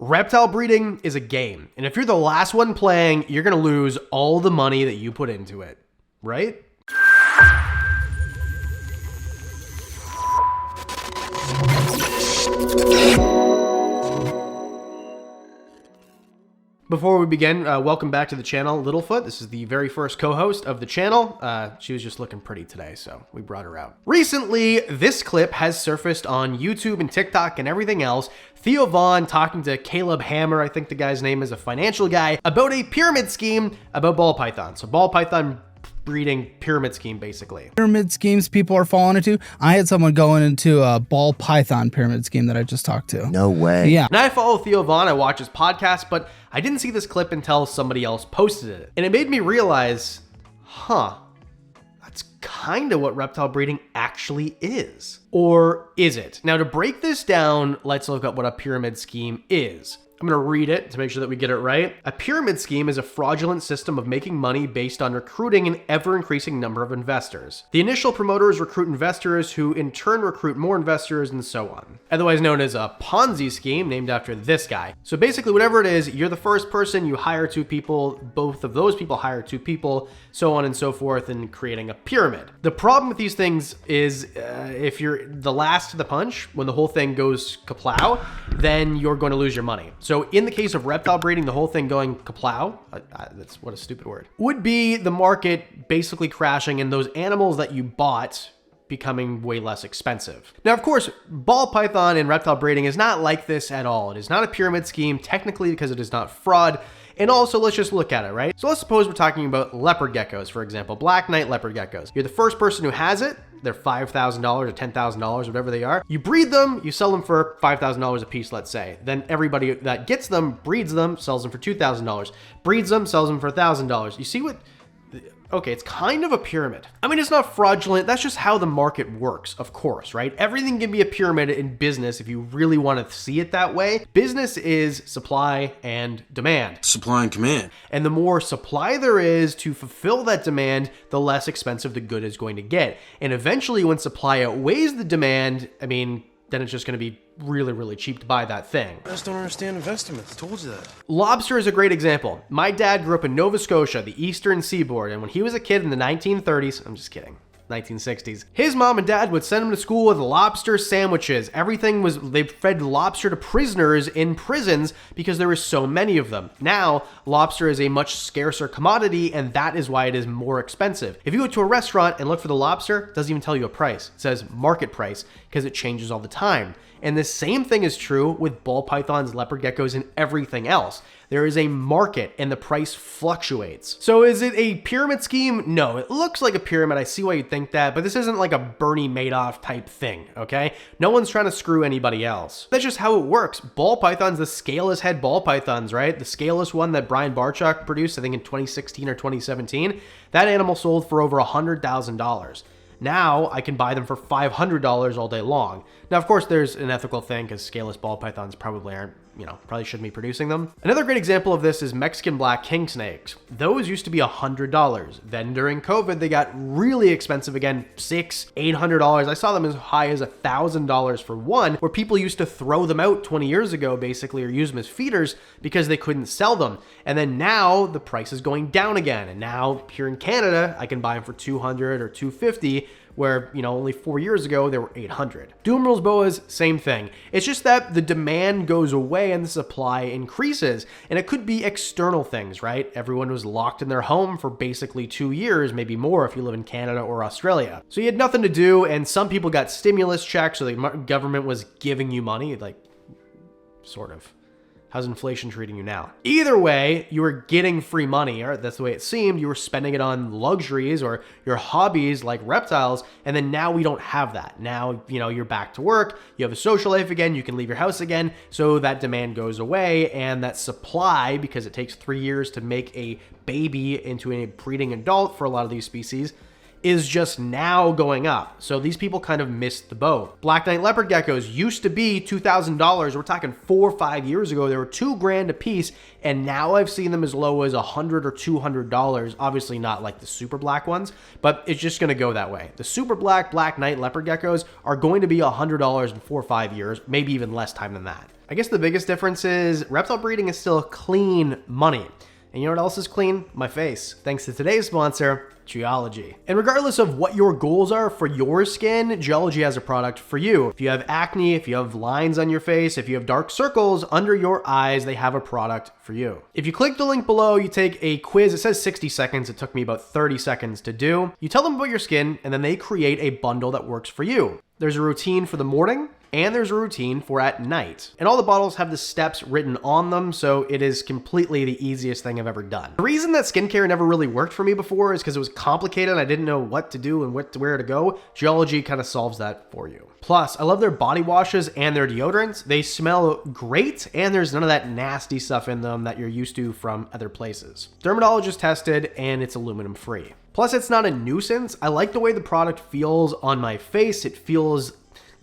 Reptile breeding is a game, and if you're the last one playing, you're gonna lose all the money that you put into it, right? Before we begin, welcome back to the channel, Littlefoot. This is the very first co-host of the channel. She was just looking pretty today, so we brought her out. Recently, this clip has surfaced on YouTube and TikTok and everything else. Theo talking to Caleb Hammer, I think the guy's name is, a financial guy, about a pyramid scheme about ball python. So ball python breeding pyramid scheme, basically. Pyramid schemes people are falling into. I had someone going into a ball python pyramid scheme that I just talked to. No way. Yeah. Now I follow Theo, I watch his podcast, but I didn't see this clip until somebody else posted it. And it made me realize, that's kind of what reptile breeding actually is. Or is it? Now to break this down, let's look up what a pyramid scheme is. I'm going to read it to make sure that we get it right. A pyramid scheme is a fraudulent system of making money based on recruiting an ever-increasing number of investors. The initial promoters recruit investors who in turn recruit more investors and so on. Otherwise known as a Ponzi scheme, named after this guy. So basically whatever it is, you're the first person, you hire two people, both of those people hire two people, so on and so forth, in creating a pyramid. The problem with these things is if you're the last to the punch, when the whole thing goes kaplow, then you're going to lose your money. So in the case of reptile breeding, the whole thing going kaplow, that's what a stupid word, would be the market basically crashing and those animals that you bought becoming way less expensive. Now, of course, ball python and reptile breeding is not like this at all. It is not a pyramid scheme, technically, because it is not fraud. And also, let's just look at it, right? So let's suppose we're talking about leopard geckos, for example, black knight leopard geckos. You're the first person who has it. They're $5,000 or $10,000, whatever they are. You breed them, you sell them for $5,000 a piece, let's say. Then everybody that gets them, breeds them, sells them for $2,000. Breeds them, sells them for $1,000. You see what? Okay, it's kind of a pyramid. I mean, it's not fraudulent. That's just how the market works, of course, right? Everything can be a pyramid in business if you really want to see it that way. Business is supply and demand. Supply and command. And the more supply there is to fulfill that demand, the less expensive the good is going to get. And eventually, when supply outweighs the demand, I mean, then it's just going to be really, really cheap to buy that thing. I just don't understand investment. I told you that. Lobster is a great example. My dad grew up in Nova Scotia, the eastern seaboard, and when he was a kid in the 1930s, I'm just kidding, 1960s, his mom and dad would send him to school with lobster sandwiches. Everything was, they fed lobster to prisoners in prisons because there were so many of them. Now, lobster is a much scarcer commodity, and that is why it is more expensive. If you go to a restaurant and look for the lobster, it doesn't even tell you a price. It says market price because it changes all the time. And the same thing is true with ball pythons, leopard geckos, and everything else. There is a market and the price fluctuates. So is it a pyramid scheme? No, it looks like a pyramid. I see why you'd think that, but this isn't like a Bernie Madoff type thing, okay? No one's trying to screw anybody else. That's just how it works. Ball pythons, the scaleless head ball pythons, right? The scaleless one that Brian Barchuk produced, I think in 2016 or 2017, that animal sold for over $100,000. Now I can buy them for $500 all day long. Now, of course, there's an ethical thing because scaleless ball pythons probably aren't, probably shouldn't be producing them. Another great example of this is Mexican black king snakes. Those used to be $100. Then during COVID, they got really expensive again, $600, $800. I saw them as high as $1,000 for one, where people used to throw them out 20 years ago, basically, or use them as feeders because they couldn't sell them. And then now the price is going down again. And now here in Canada, I can buy them for $200 or $250, where, only 4 years ago, they were $800. Dumeral's boas, same thing. It's just that the demand goes away and the supply increases. And it could be external things, right? Everyone was locked in their home for basically 2 years, maybe more if you live in Canada or Australia. So you had nothing to do, and some people got stimulus checks, so the government was giving you money, like, sort of. How's inflation treating you now? Either way, you were getting free money, or that's the way it seemed. You were spending it on luxuries or your hobbies like reptiles, and then now we don't have that. Now, you're back to work, you have a social life again, you can leave your house again, so that demand goes away, and that supply, because it takes 3 years to make a baby into a breeding adult for a lot of these species, is just now going up. So these people kind of missed the boat. Black knight leopard geckos used to be $2,000. We're talking 4 or 5 years ago. They were $2,000 a piece, and now I've seen them as low as $100 or $200. Obviously not like the super black ones, but it's just gonna go that way. The super black knight leopard geckos are going to be $100 in 4 or 5 years, maybe even less time than that. I guess the biggest difference is reptile breeding is still clean money. And you know what else is clean? My face. Thanks to today's sponsor, Geology. And regardless of what your goals are for your skin, Geology has a product for you. If you have acne, if you have lines on your face, if you have dark circles under your eyes, they have a product for you. If you click the link below, you take a quiz. It says 60 seconds. It took me about 30 seconds to do. You tell them about your skin, and then they create a bundle that works for you. There's a routine for the morning, and there's a routine for at night. And all the bottles have the steps written on them, so it is completely the easiest thing I've ever done. The reason that skincare never really worked for me before is because it was complicated. I didn't know what to do and where to go. Geology kind of solves that for you. Plus, I love their body washes and their deodorants. They smell great, and there's none of that nasty stuff in them that you're used to from other places. Dermatologist tested, and it's aluminum free. Plus, it's not a nuisance. I like the way the product feels on my face. It feels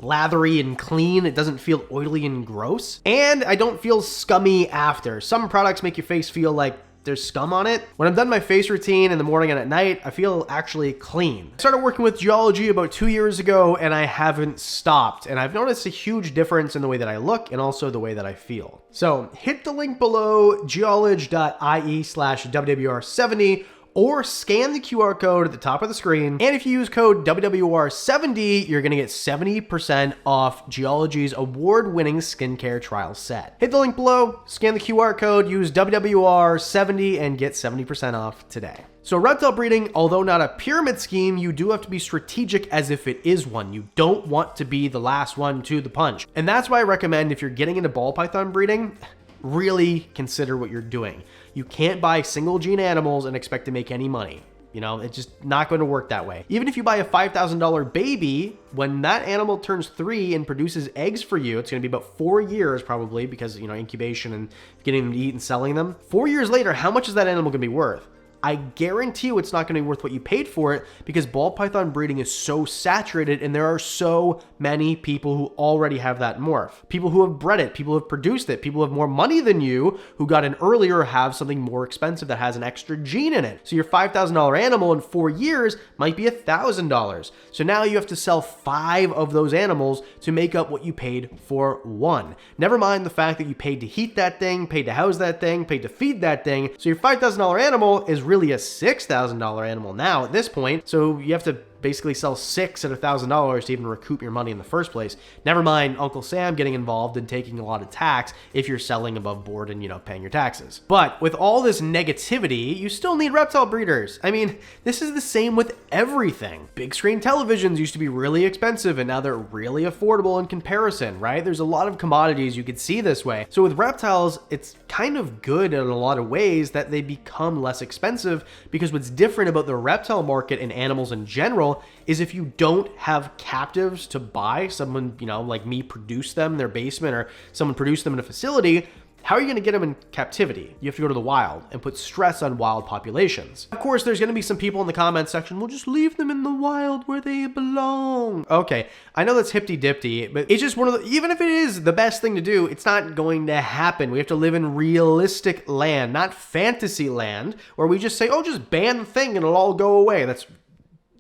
lathery and clean. It doesn't feel oily and gross. And I don't feel scummy after. Some products make your face feel like there's scum on it. When I'm done my face routine in the morning and at night, I feel actually clean. I started working with Geology about 2 years ago, and I haven't stopped. And I've noticed a huge difference in the way that I look and also the way that I feel. So hit the link below, geolog.ie/WWR70, or scan the QR code at the top of the screen. And if you use code WWR70, you're gonna get 70% off Geology's award-winning skincare trial set. Hit the link below, scan the QR code, use WWR70, and get 70% off today. So reptile breeding, although not a pyramid scheme, you do have to be strategic as if it is one. You don't want to be the last one to the punch. And that's why I recommend, if you're getting into ball python breeding, really consider what you're doing. You can't buy single gene animals and expect to make any money. You know, it's just not going to work that way. Even if you buy a $5,000 baby, when that animal turns 3 and produces eggs for you, it's going to be about 4 years probably, because, you know, incubation and getting them to eat and selling them. 4 years later, how much is that animal going to be worth? I guarantee you it's not going to be worth what you paid for it, because ball python breeding is so saturated, and there are so many people who already have that morph. People who have bred it, people who have produced it, people who have more money than you who got in earlier have something more expensive that has an extra gene in it. So your $5,000 animal in 4 years might be $1,000. So now you have to sell 5 of those animals to make up what you paid for 1. Never mind the fact that you paid to heat that thing, paid to house that thing, paid to feed that thing. So your $5,000 animal is really a $6,000 animal now at this point. So you have to basically sell 6 at $1,000 to even recoup your money in the first place. Never mind Uncle Sam getting involved and taking a lot of tax if you're selling above board and, you know, paying your taxes. But with all this negativity, you still need reptile breeders. I mean, this is the same with everything. Big screen televisions used to be really expensive, and now they're really affordable in comparison, right? There's a lot of commodities you could see this way. So with reptiles, it's kind of good in a lot of ways that they become less expensive, because what's different about the reptile market and animals in general is if you don't have captives to buy, someone, you know, like me produce them in their basement, or someone produce them in a facility, how are you going to get them in captivity? You have to go to the wild and put stress on wild populations. Of course, there's going to be some people in the comments section, we'll just leave them in the wild where they belong. Okay, I know that's hippity-dippity, but it's just one of the, even if it is the best thing to do, it's not going to happen. We have to live in realistic land, not fantasy land, where we just say, oh, just ban the thing and it'll all go away. That's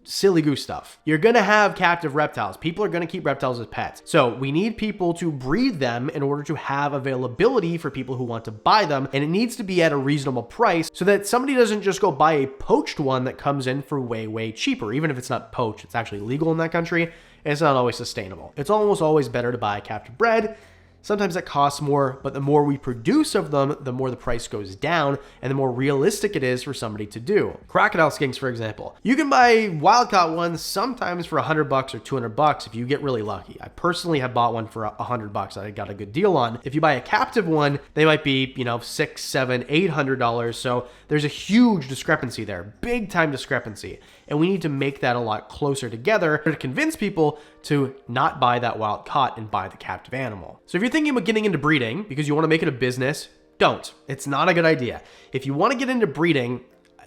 silly goose stuff. You're gonna have captive reptiles. People are gonna keep reptiles as pets. So we need people to breed them in order to have availability for people who want to buy them. And it needs to be at a reasonable price so that somebody doesn't just go buy a poached one that comes in for way, way cheaper. Even if it's not poached, it's actually legal in that country, and it's not always sustainable. It's almost always better to buy captive bred. Sometimes it costs more, but the more we produce of them, the more the price goes down, and the more realistic it is for somebody to do. Crocodile skinks, for example. You can buy wild-caught ones sometimes for $100 or $200 if you get really lucky. I personally have bought one for $100 that I got a good deal on. If you buy a captive one, they might be, you know, $600, $700, $800. So there's a huge discrepancy there, big time discrepancy. And we need to make that a lot closer together to convince people to not buy that wild caught and buy the captive animal. So if you're thinking about getting into breeding because you want to make it a business, don't. It's not a good idea. If you want to get into breeding,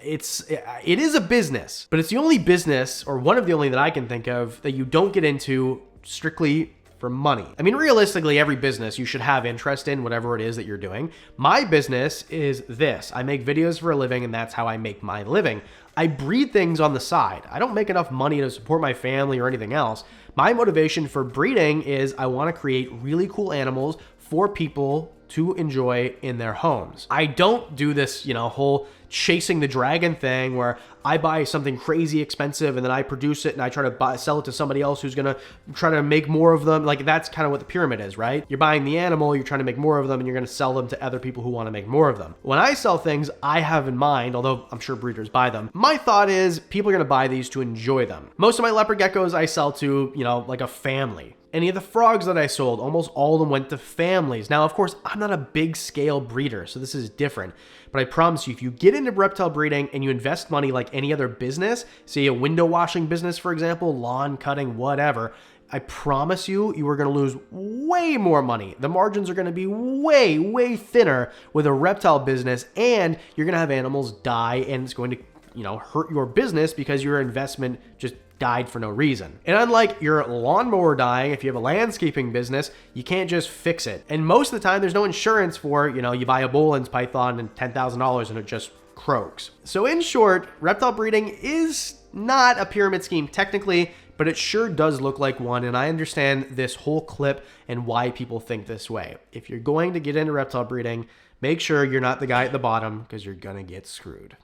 it is a business, but it's the only business, or one of the only that I can think of, that you don't get into strictly for money. I mean, realistically, every business you should have interest in whatever it is that you're doing. My business is this. I make videos for a living, and that's how I make my living. I breed things on the side. I don't make enough money to support my family or anything else. My motivation for breeding is I want to create really cool animals for people to enjoy in their homes. I don't do this, whole chasing the dragon thing where I buy something crazy expensive and then I produce it and I try to sell it to somebody else who's gonna try to make more of them. Like, that's kind of what the pyramid is, right? You're buying the animal, you're trying to make more of them, and you're gonna sell them to other people who want to make more of them. When I sell things, I have in mind, although I'm sure breeders buy them, my thought is people are gonna buy these to enjoy them. Most of my leopard geckos I sell to, like a family. Any of the frogs that I sold, almost all of them went to families. Now, of course, I'm not a big scale breeder, so this is different. But I promise you, if you get into reptile breeding and you invest money like any other business, say a window washing business, for example, lawn cutting, whatever, I promise you, you are going to lose way more money. The margins are going to be way, way thinner with a reptile business, and you're going to have animals die, and it's going to, hurt your business because your investment just died for no reason. And unlike your lawnmower dying, if you have a landscaping business, you can't just fix it. And most of the time, there's no insurance for, you buy a Boelen's python and $10,000 and it just croaks. So in short, reptile breeding is not a pyramid scheme technically, but it sure does look like one. And I understand this whole clip and why people think this way. If you're going to get into reptile breeding, make sure you're not the guy at the bottom because you're gonna get screwed.